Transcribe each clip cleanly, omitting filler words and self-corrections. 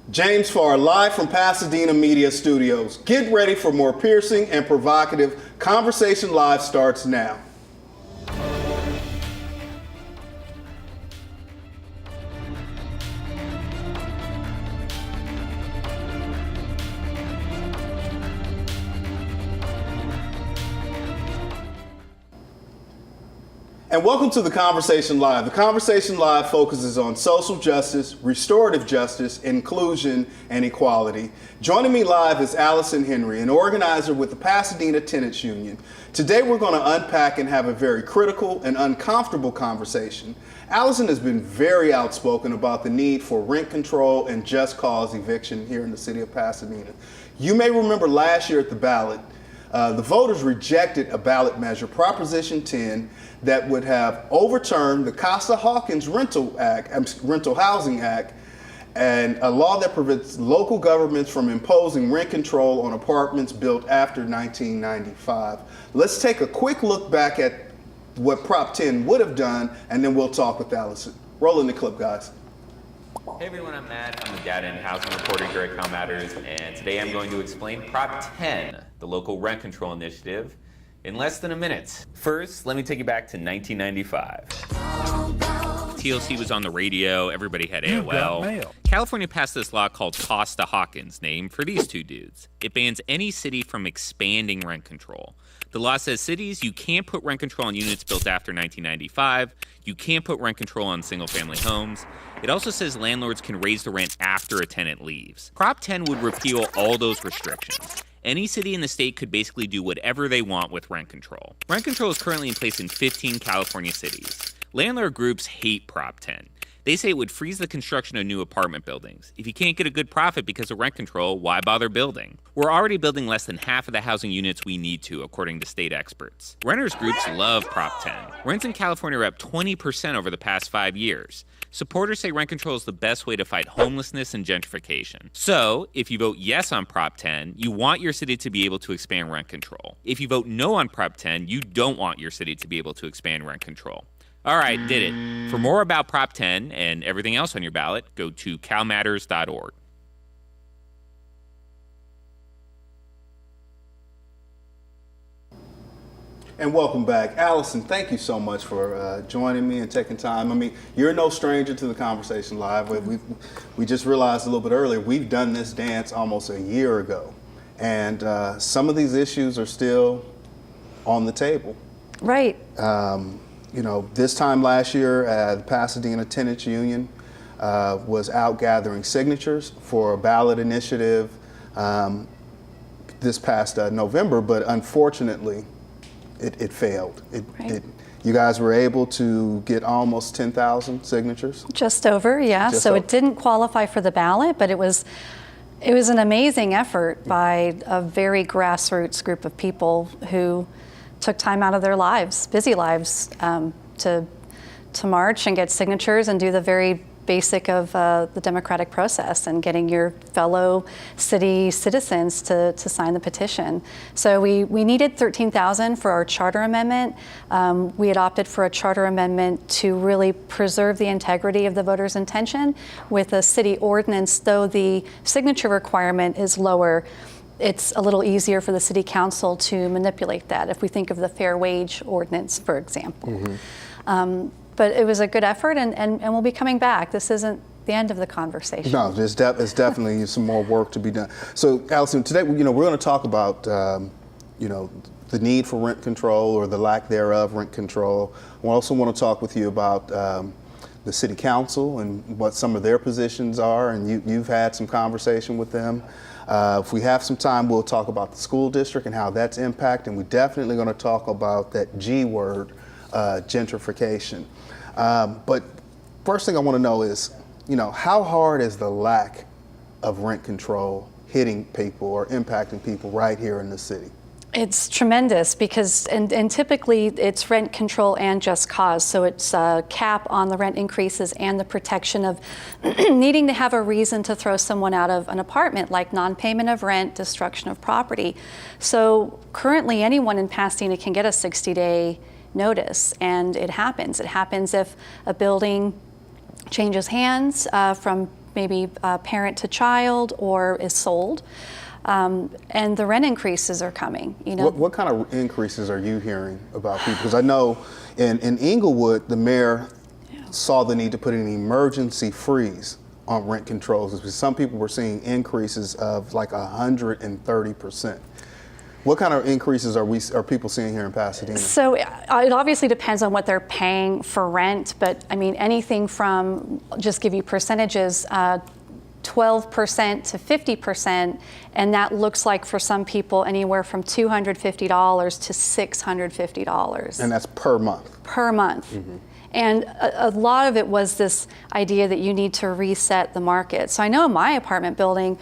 James Farr, live from Pasadena Media Studios. Get ready for more piercing and provocative. Conversation Live starts now. And welcome to the Conversation Live. The Conversation Live focuses on social justice, restorative justice, inclusion, and equality. Joining me live is Allison Henry, an organizer with the Pasadena Tenants Union. Today we're going to unpack and have a very critical and uncomfortable conversation. Allison has been very outspoken about the need for rent control and just cause eviction here in the city of Pasadena. You may remember last year at the ballot, the voters rejected a ballot measure, Proposition 10, that would have overturned the Costa-Hawkins Rental Housing Act, and a law that prevents local governments from imposing rent control on apartments built after 1995. Let's take a quick look back at what Prop 10 would have done, and then we'll talk with Allison. Rolling the clip, guys. Hey everyone, I'm Matt. I'm the data and housing reporter here at Cal Matters, and today I'm going to explain Prop 10, the local rent control initiative, in less than a minute. First, let me take you back to 1995. TLC was on the radio, everybody had AOL. California passed this law called Costa-Hawkins, named for these two dudes. It bans any city from expanding rent control. The law says cities, you can't put rent control on units built after 1995. You can't put rent control on single-family homes. It also says landlords can raise the rent after a tenant leaves. Prop 10 would repeal all those restrictions. Any city in the state could basically do whatever they want with rent control. Rent control is currently in place in 15 California cities. Landlord groups hate Prop 10. They say it would freeze the construction of new apartment buildings. If you can't get a good profit because of rent control, why bother building? We're already building less than half of the housing units we need to, according to state experts. Renters groups love Prop 10. Rents in California are up 20% over the past 5 years. Supporters say rent control is the best way to fight homelessness and gentrification. So, if you vote yes on Prop 10, you want your city to be able to expand rent control. If you vote no on Prop 10, you don't want your city to be able to expand rent control. All right, did it. For more about Prop 10 and everything else on your ballot, go to calmatters.org. And welcome back. Allison, thank you so much for joining me and taking time. I mean, you're no stranger to the Conversation Live. We just realized a little bit earlier, we've done this dance almost a year ago. And some of these issues are still on the table. Right. You know, this time last year, the Pasadena Tenants Union was out gathering signatures for a ballot initiative this past November, but unfortunately, it failed. You guys were able to get almost 10,000 signatures? Just over, yeah. It didn't qualify for the ballot, but it was an amazing effort by a very grassroots group of people who took time out of their lives, busy lives, to march and get signatures and do the very basic of the democratic process and getting your fellow city citizens to sign the petition. So we needed 13,000 for our charter amendment. We had opted for a charter amendment to really preserve the integrity of the voters' intention. With a city ordinance, though the signature requirement is lower, it's a little easier for the city council to manipulate that, if we think of the fair wage ordinance, for example. Mm-hmm. But it was a good effort, and we'll be coming back. This isn't the end of the conversation. No, there's definitely some more work to be done. So, Allison, today, we're going to talk about, the need for rent control or the lack thereof rent control. We also want to talk with you about the city council and what some of their positions are, and you've had some conversation with them. If we have some time, we'll talk about the school district and how that's impacting. We're definitely going to talk about that G word, gentrification. But first thing I want to know is, how hard is the lack of rent control hitting people or impacting people right here in the city? It's tremendous because, and typically it's rent control and just cause. So it's a cap on the rent increases and the protection of needing to have a reason to throw someone out of an apartment, like non-payment of rent, destruction of property. So currently anyone in Pasadena can get a 60-day notice, and it happens. It happens if a building changes hands from maybe parent to child or is sold. And the rent increases are coming. What kind of increases are you hearing about people? Because I know in Inglewood, the mayor saw the need to put an emergency freeze on rent controls. Because some people were seeing increases of like 130%. What kind of increases are people seeing here in Pasadena? So it obviously depends on what they're paying for rent, but I mean anything from, just give you percentages, 12% to 50%, and that looks like for some people anywhere from $250 to $650. And that's per month? Per month. Mm-hmm. And a lot of it was this idea that you need to reset the market. So I know in my apartment building,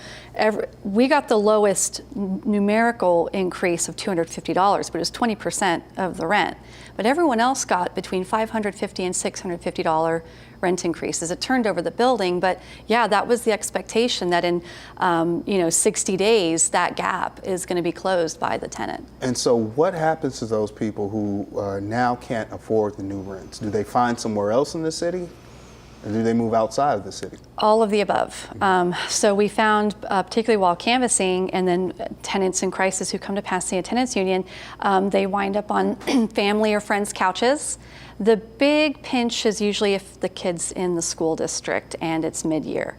we got the lowest numerical increase of $250, but it was 20% of the rent. But everyone else got between $550 and $650 rent increases. It turned over the building, but yeah, that was the expectation that in 60 days, that gap is going to be closed by the tenant. And so what happens to those people who now can't afford the new rents? Do they find somewhere else in the city? Or do they move outside of the city? All of the above. So we found, particularly while canvassing, and then tenants in crisis who come to Pasadena Tenants Union, they wind up on family or friends' couches. The big pinch is usually if the kid's in the school district and it's mid-year.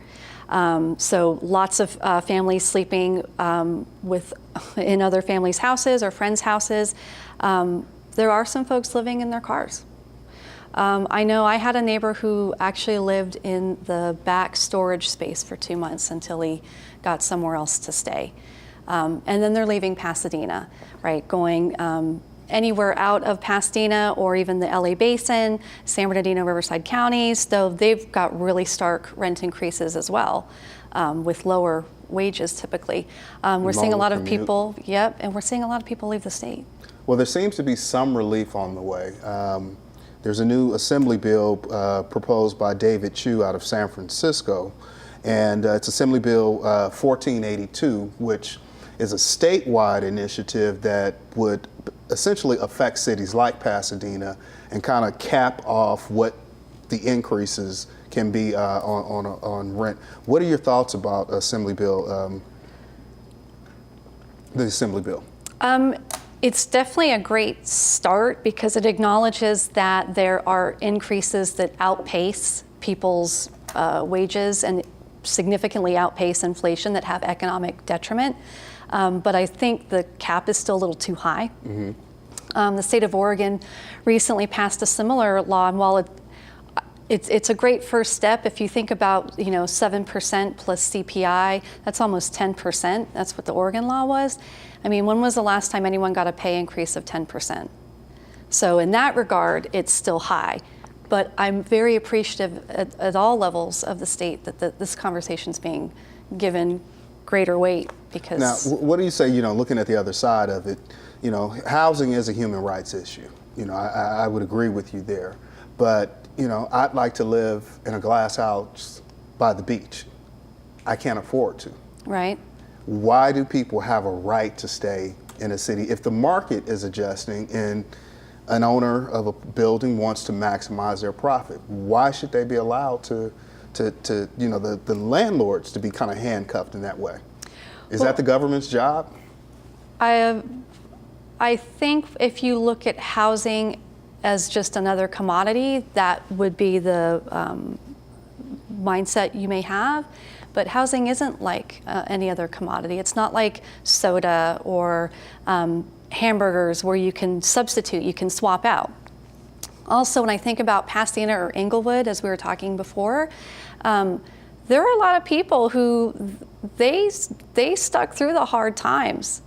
So lots of families sleeping in other families' houses or friends' houses. There are some folks living in their cars. I know I had a neighbor who actually lived in the back storage space for 2 months until he got somewhere else to stay. And then they're leaving Pasadena, right? Going anywhere out of Pasadena or even the LA Basin, San Bernardino, Riverside counties, though they've got really stark rent increases as well, with lower wages typically. We're seeing a lot of people, and we're seeing a lot of people leave the state. Well, there seems to be some relief on the way. There's a new assembly bill proposed by David Chu out of San Francisco, and it's Assembly Bill 1482, which is a statewide initiative that would essentially affect cities like Pasadena and kind of cap off what the increases can be on rent. What are your thoughts about Assembly Bill, the Assembly Bill? It's definitely a great start because it acknowledges that there are increases that outpace people's wages and significantly outpace inflation that have economic detriment. But I think the cap is still a little too high. Mm-hmm. The state of Oregon recently passed a similar law, and while it's a great first step, if you think about 7% plus CPI, that's almost 10%. That's what the Oregon law was. I mean, when was the last time anyone got a pay increase of 10%? So in that regard, it's still high. But I'm very appreciative at all levels of the state that this conversation is being given greater weight because... Now, what do you say, looking at the other side of it, housing is a human rights issue. I would agree with you there. But, I'd like to live in a glass house by the beach. I can't afford to. Right. Why do people have a right to stay in a city? If the market is adjusting and an owner of a building wants to maximize their profit, why should they be allowed to the landlords to be kind of handcuffed in that way? Is that the government's job? I think if you look at housing as just another commodity, that would be the mindset you may have. But housing isn't like any other commodity. It's not like soda or hamburgers where you can substitute, you can swap out. Also, when I think about Pasadena or Inglewood, as we were talking before, there are a lot of people who they stuck through the hard times.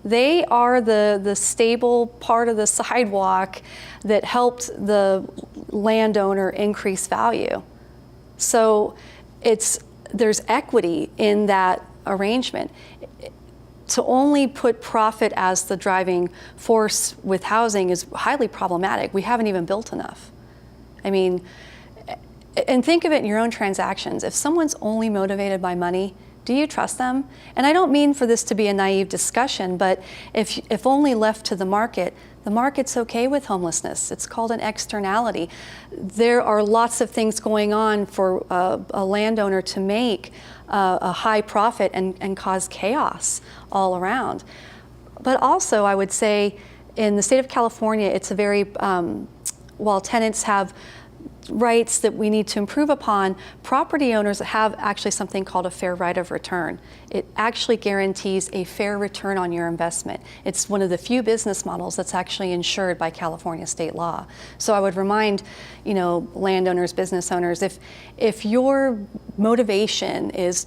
They are the stable part of the sidewalk that helped the landowner increase value. So there's equity in that arrangement. To only put profit as the driving force with housing is highly problematic. We haven't even built enough. I mean, and think of it in your own transactions. If someone's only motivated by money, Do you trust them? And I don't mean for this to be a naive discussion, but if only left to the market's okay with homelessness. It's called an externality. There are lots of things going on for a landowner to make a high profit and cause chaos all around. But also, I would say, in the state of California, it's a very, while tenants have rights that we need to improve upon, property owners have actually something called a fair right of return. It actually guarantees a fair return on your investment. It's one of the few business models that's actually insured by California state law. So I would remind, landowners, business owners, if your motivation is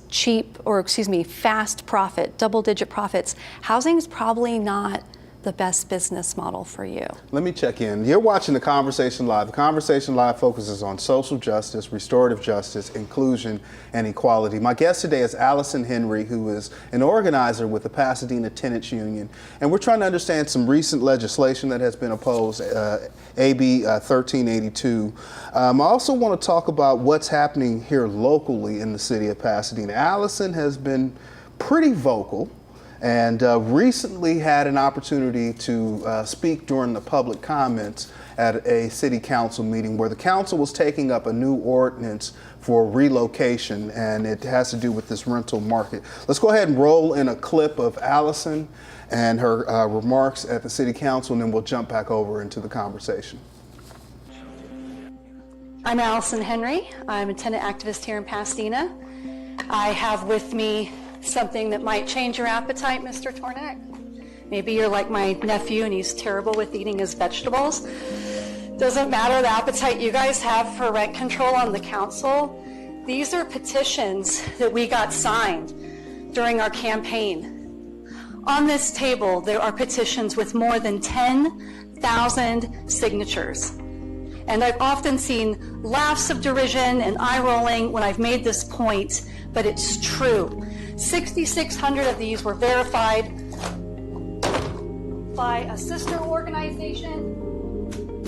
fast profit, double-digit profits, housing is probably not the best business model for you. Let me check in. You're watching The Conversation Live. The Conversation Live focuses on social justice, restorative justice, inclusion, and equality. My guest today is Allison Henry, who is an organizer with the Pasadena Tenants Union. And we're trying to understand some recent legislation that has been opposed, AB 1382. I also want to talk about what's happening here locally in the city of Pasadena. Allison has been pretty vocal and recently had an opportunity to speak during the public comments at a city council meeting where the council was taking up a new ordinance for relocation, and it has to do with this rental market. Let's go ahead and roll in a clip of Allison and her remarks at the city council, and then we'll jump back over into the conversation. I'm Allison Henry. I'm a tenant activist here in Pasadena. I have with me something that might change your appetite, Mr. Tornek. Maybe you're like my nephew and he's terrible with eating his vegetables. Doesn't matter the appetite you guys have for rent control on the council. These are petitions that we got signed during our campaign. On this table, there are petitions with more than 10,000 signatures. And I've often seen laughs of derision and eye rolling when I've made this point, but it's true. 6,600 of these were verified by a sister organization.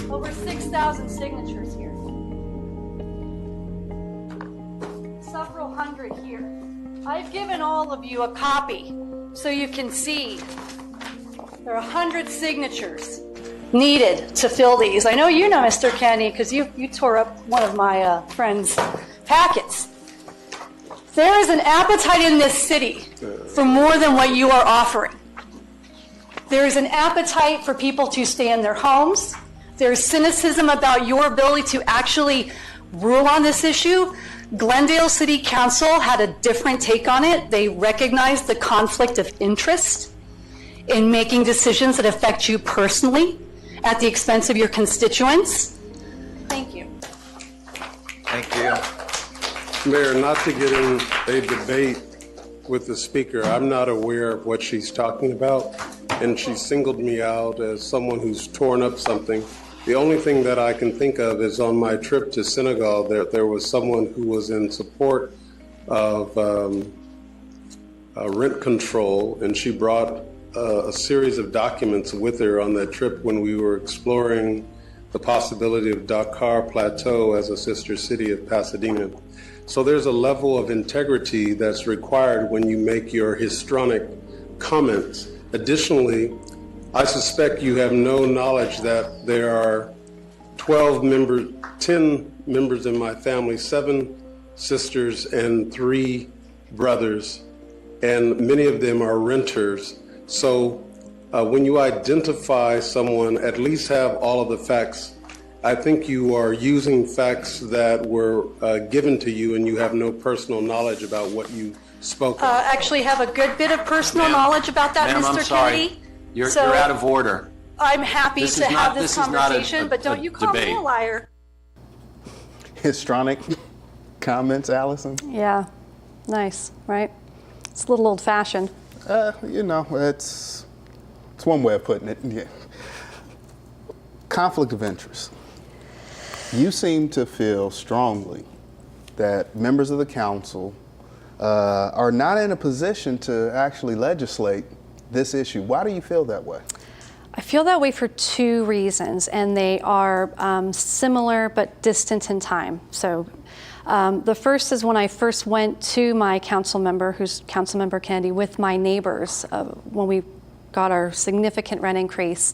Over 6,000 signatures here. Several hundred here. I've given all of you a copy so you can see there are 100 signatures needed to fill these. I know you know, Mr. Kenny, because you tore up one of my friend's packets. There is an appetite in this city for more than what you are offering. There is an appetite for people to stay in their homes. There's cynicism about your ability to actually rule on this issue. Glendale City Council had a different take on it. They recognized the conflict of interest in making decisions that affect you personally at the expense of your constituents. Thank you. Thank you. Mayor, not to get in a debate with the speaker, I'm not aware of what she's talking about, and she singled me out as someone who's torn up something. The only thing that I can think of is on my trip to Senegal, there was someone who was in support of rent control, and she brought a series of documents with her on that trip when we were exploring the possibility of Dakar Plateau as a sister city of Pasadena. So there's a level of integrity that's required when you make your histrionic comments. Additionally, I suspect you have no knowledge that there are 10 members in my family, 7 sisters and 3 brothers, and many of them are renters. So when you identify someone, at least have all of the facts. I think you are using facts that were given to you, and you have no personal knowledge about what you spoke of. Actually have a good bit of personal knowledge about that, Ma'am, Mr. I'm sorry. Kennedy. You're out of order. I'm happy This to is have not- this this is not a- conversation, but don't you call me debate. a liar. Histrionic comments, Allison? Yeah, nice, right? It's a little old-fashioned. It's one way of putting it. Yeah. Conflict of interest. You seem to feel strongly that members of the council are not in a position to actually legislate this issue. Why do you feel that way? I feel that way for 2 reasons, and they are similar but distant in time. So The first is when I first went to my council member, who's Councilmember Kennedy, with my neighbors when we got our significant rent increase.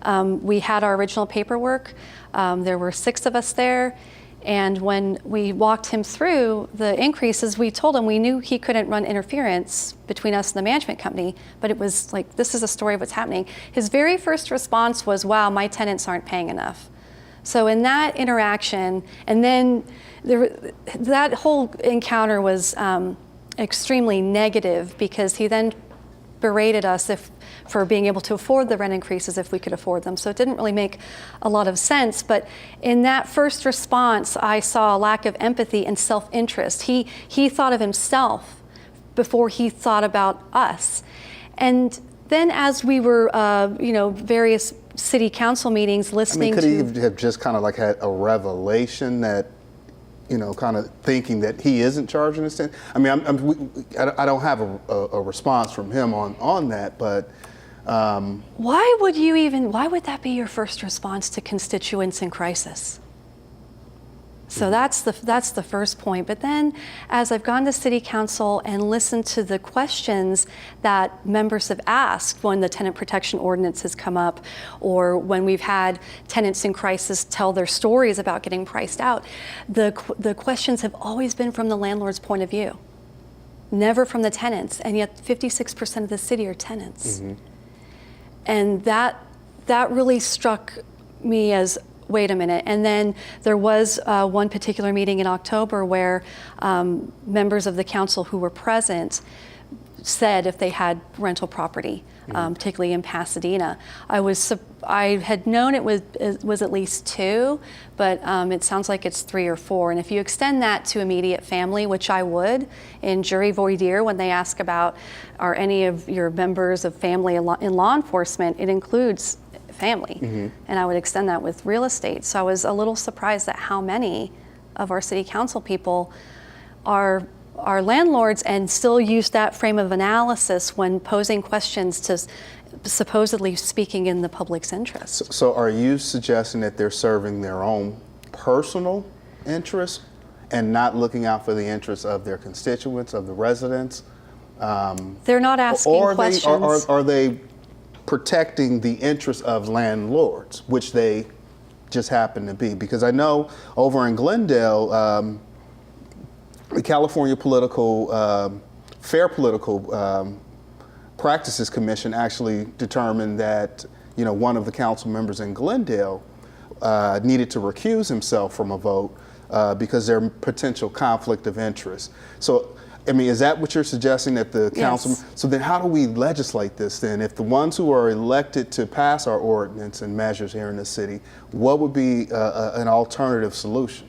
We had our original paperwork. There were 6 of us there. And when we walked him through the increases, we told him we knew he couldn't run interference between us and the management company, but it was like, this is a story of what's happening. His very first response was, wow, my tenants aren't paying enough. So in that interaction, and then that whole encounter was extremely negative, because he then berated us for being able to afford the rent increases if we could afford them. So it didn't really make a lot of sense. But in that first response, I saw a lack of empathy and self-interest. He thought of himself before he thought about us. And then as we were, various city council meetings listening could he have just kind of like had a revelation that, kind of thinking that he isn't charging his tenant? I mean, I don't have a response from him on that, but. Why would that be your first response to constituents in crisis? So that's the first point. But then as I've gone to city council and listened to the questions that members have asked when the tenant protection ordinance has come up, or when we've had tenants in crisis tell their stories about getting priced out, the questions have always been from the landlord's point of view, never from the tenants. And yet 56% of the city are tenants. Mm-hmm. And that really struck me as, wait a minute. And then there was one particular meeting in October where members of the council who were present said if they had rental property, particularly in Pasadena. I had known it was at least 2, but it sounds like it's 3 or 4. And if you extend that to immediate family, which I would, in jury voir dire, when they ask about are any of your members of family in law enforcement, it includes family. Mm-hmm. And I would extend that with real estate. So I was a little surprised at how many of our city council people are landlords and still use that frame of analysis when posing questions to supposedly speaking in the public's interest. So are you suggesting that they're serving their own personal interests and not looking out for the interests of their constituents, of the residents? They're not asking questions. Are they protecting the interests of landlords, which they just happen to be? Because I know over in Glendale, the California Fair Political Practices Commission actually determined that one of the council members in Glendale needed to recuse himself from a vote because there are potential conflict of interest. So, I mean, is that what you're suggesting, that the council? Yes. So then how do we legislate this then? If the ones who are elected to pass our ordinance and measures here in the city, what would be an alternative solution?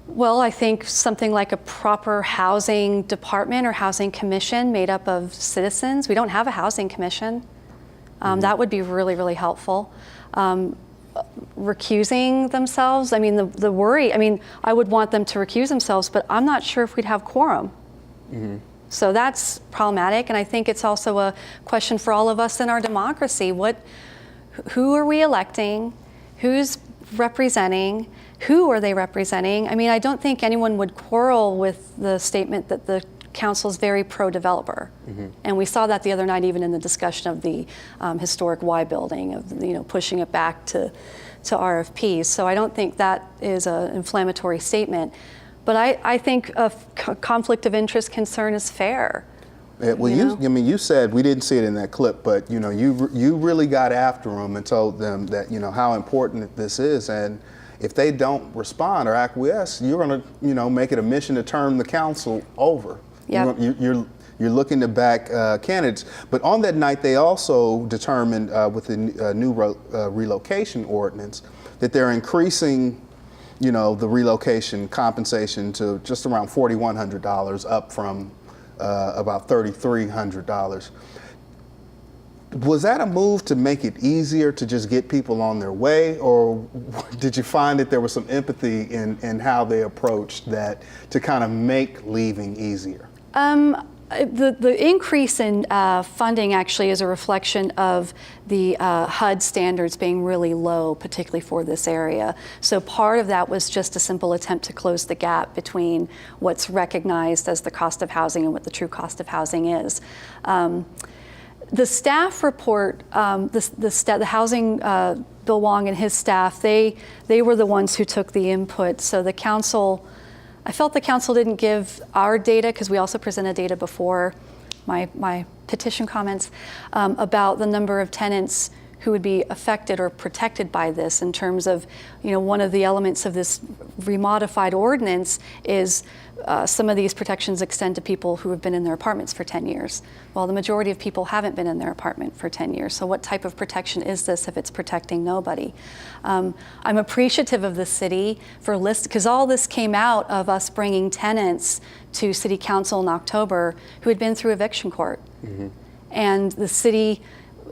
Well, I think something like a proper housing department or housing commission made up of citizens. We don't have a housing commission. That would be really, really helpful. Recusing themselves, I mean, the worry, I mean, I would want them to recuse themselves, but I'm not sure if we'd have quorum. Mm-hmm. So that's problematic, and I think it's also a question for all of us in our democracy. Who are we electing? Who's representing? Who are they representing? I mean, I don't think anyone would quarrel with the statement that the council is very pro-developer. Mm-hmm. And we saw that the other night even in the discussion of the historic Y building, of pushing it back to RFPs. So I don't think that is an inflammatory statement. But I think a conflict of interest concern is fair. Yeah, well, you said, we didn't see it in that clip, but you really got after them and told them that how important this is, and if they don't respond or acquiesce, you're going to make it a mission to turn the council over. Yep. You're looking to back candidates. But on that night, they also determined with the new relocation ordinance that they're increasing the relocation compensation to just around $4,100, up from about $3,300. Was that a move to make it easier to just get people on their way, or did you find that there was some empathy in how they approached that to kind of make leaving easier? The increase in funding actually is a reflection of the HUD standards being really low, particularly for this area. So part of that was just a simple attempt to close the gap between what's recognized as the cost of housing and what the true cost of housing is. The staff report, the housing, Bill Wong and his staff, they were the ones who took the input. So the council, I felt the council didn't give our data, because we also presented data before my petition comments about the number of tenants who would be affected or protected by this, in terms of, one of the elements of this remodified ordinance is some of these protections extend to people who have been in their apartments for 10 years. Well, the majority of people haven't been in their apartment for 10 years. So what type of protection is this if it's protecting nobody? I'm appreciative of the city for because all this came out of us bringing tenants to city council in October who had been through eviction court. Mm-hmm. And the city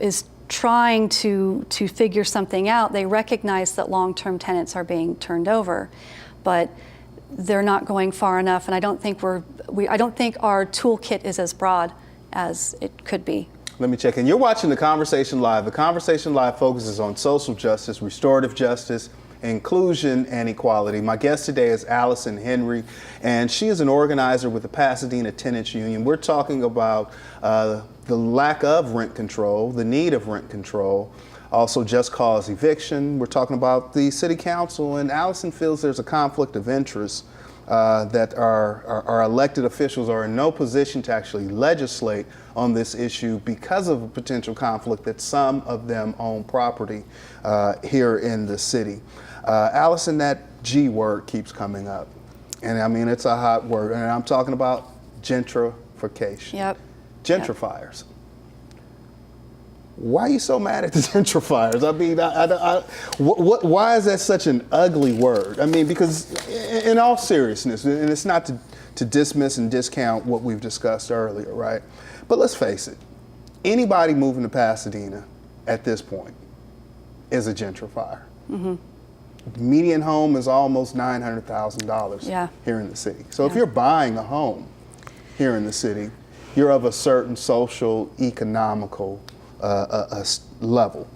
is trying to figure something out. They recognize that long-term tenants are being turned over, but they're not going far enough, and I don't think I don't think our toolkit is as broad as it could be. Let me check in. You're watching The Conversation Live. The Conversation Live focuses on social justice, restorative justice, inclusion, and equality. My guest today is Allison Henry, and she is an organizer with the Pasadena Tenants Union. We're talking about the lack of rent control, the need of rent control, also just cause eviction. We're talking about the city council, and Allison feels there's a conflict of interest that our elected officials are in no position to actually legislate on this issue because of a potential conflict that some of them own property here in the city. Allison, that G word keeps coming up, and I mean, it's a hot word, and I'm talking about gentrification. Yep. Gentrifiers. Yep. Why are you so mad at the gentrifiers? I mean, why is that such an ugly word? I mean, because in all seriousness, and it's not to dismiss and discount what we've discussed earlier, right? But let's face it, anybody moving to Pasadena at this point is a gentrifier. Mm-hmm. The median home is almost $900,000 here in the city. So if you're buying a home here in the city, you're of a certain social, economical level.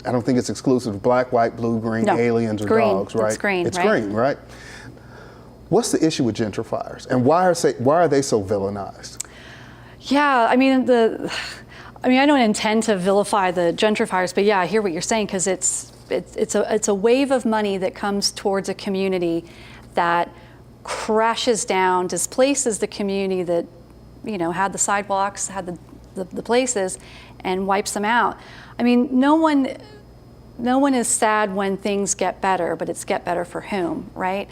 I don't think it's exclusive to black, white, blue, green, aliens, or dogs, right? It's green, it's right? green, right? What's the issue with gentrifiers, and why are they so villainized? Yeah, I mean, I don't intend to vilify the gentrifiers, but yeah, I hear what you're saying, because it's a wave of money that comes towards a community that crashes down, displaces the community that had the sidewalks, had the places, and wipes them out. I mean, no one is sad when things get better, but it's get better for whom, right?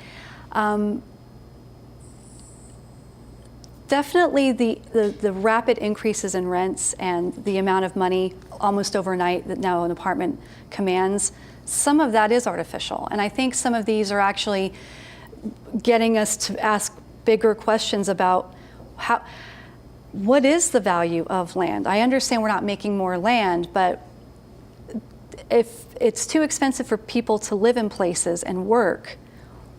Definitely the rapid increases in rents and the amount of money almost overnight that now an apartment commands, some of that is artificial. And I think some of these are actually getting us to ask bigger questions about what is the value of land? I understand we're not making more land, but if it's too expensive for people to live in places and work,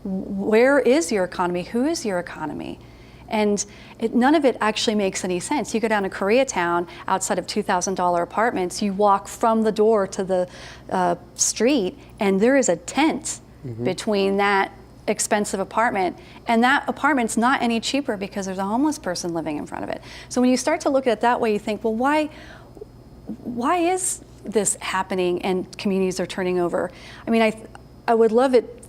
where is your economy? Who is your economy? And none of it actually makes any sense. You go down to Koreatown, outside of $2,000 apartments, you walk from the door to the street, and there is a tent between that expensive apartment, and that apartment's not any cheaper because there's a homeless person living in front of it. So when you start to look at it that way, you think, well, why is this happening and communities are turning over? I mean, I would love it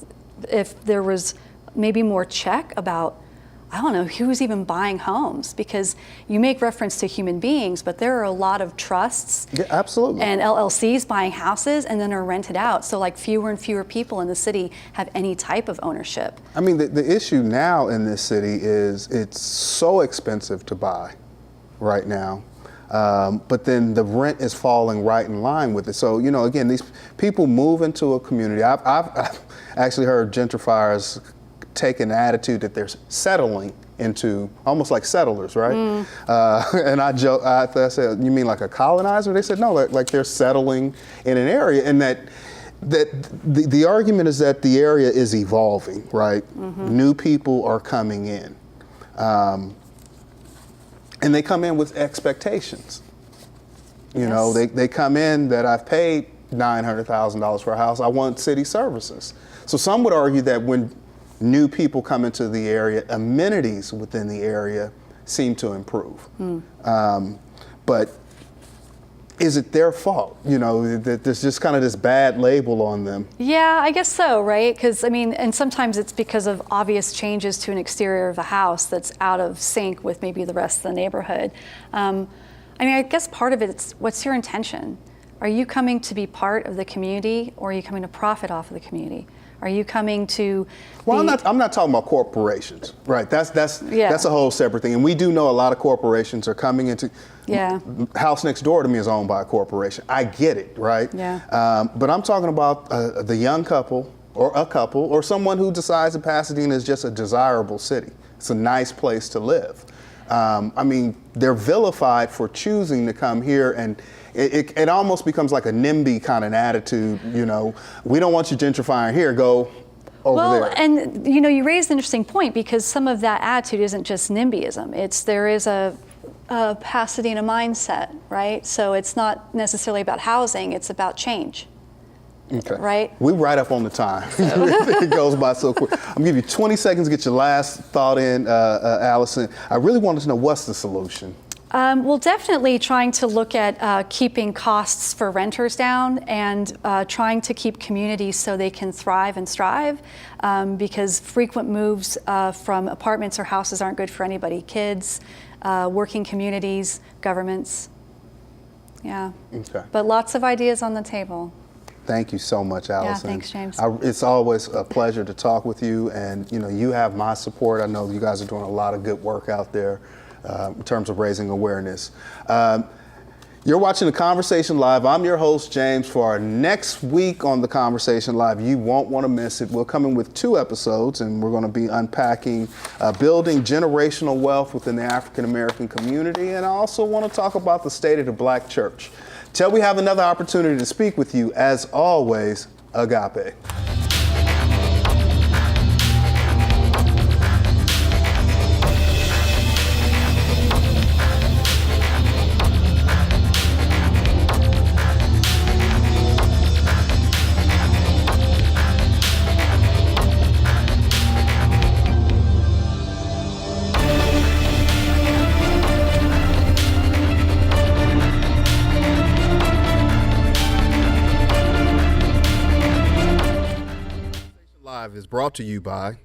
if there was maybe more check about, I don't know, who's even buying homes, because you make reference to human beings, but there are a lot of trusts absolutely, and LLCs buying houses and then are rented out. So like fewer and fewer people in the city have any type of ownership. I mean, the issue now in this city is it's so expensive to buy right now, but then the rent is falling right in line with it. So, again, these people move into a community. I've actually heard gentrifiers take an attitude that they're settling into, almost like settlers, right? And I said, you mean like a colonizer? They said, no, like they're settling in an area, and that the argument is that the area is evolving, right? New people are coming in. and they come in with expectations. You know, Yes. they come in that I've paid $900,000 for a house. I want city services. So some would argue that when new people come into the area, amenities within the area seem to improve. But is it their fault? You know, that there's just kind of this bad label on them. Yeah, I guess so, right? Because, I mean, and sometimes it's because of obvious changes to an exterior of a house that's out of sync with maybe the rest of the neighborhood. I mean, I guess part of it, it's what's your intention? Are you coming to be part of the community, or are you coming to profit off of the community? Are you coming to? Well, I'm not talking about corporations, right? That's a whole separate thing. And we do know a lot of corporations are coming into. Yeah. House next door to me is owned by a corporation. I get it, right? Yeah. But I'm talking about the young couple, or a couple, or someone who decides that Pasadena is just a desirable city. It's a nice place to live. I mean, they're vilified for choosing to come here, and it almost becomes like a NIMBY kind of attitude. You know, we don't want you gentrifying here. Go over there. Well, and you know, you raised an interesting point, because some of that attitude isn't just NIMBYism. There is a Pasadena mindset, right? So it's not necessarily about housing; it's about change. Okay. Right? We right up on the time. It goes by so quick. I'm gonna give you 20 seconds to get your last thought in, Allison. I really wanted to know, what's the solution? Well, definitely trying to look at keeping costs for renters down, and trying to keep communities so they can thrive and strive, because frequent moves from apartments or houses aren't good for anybody. Kids, working communities, governments. Yeah. Okay. But lots of ideas on the table. Thank you so much, Allison. Yeah, thanks, James. It's always a pleasure to talk with you, and you know, you have my support. I know you guys are doing a lot of good work out there in terms of raising awareness. You're watching The Conversation Live. I'm your host, James. For our next week on The Conversation Live, you won't want to miss it. We'll come in with 2 episodes, and we're going to be unpacking building generational wealth within the African American community, and I also want to talk about the state of the Black church. Till we have another opportunity to speak with you, as always, agape. Live is brought to you by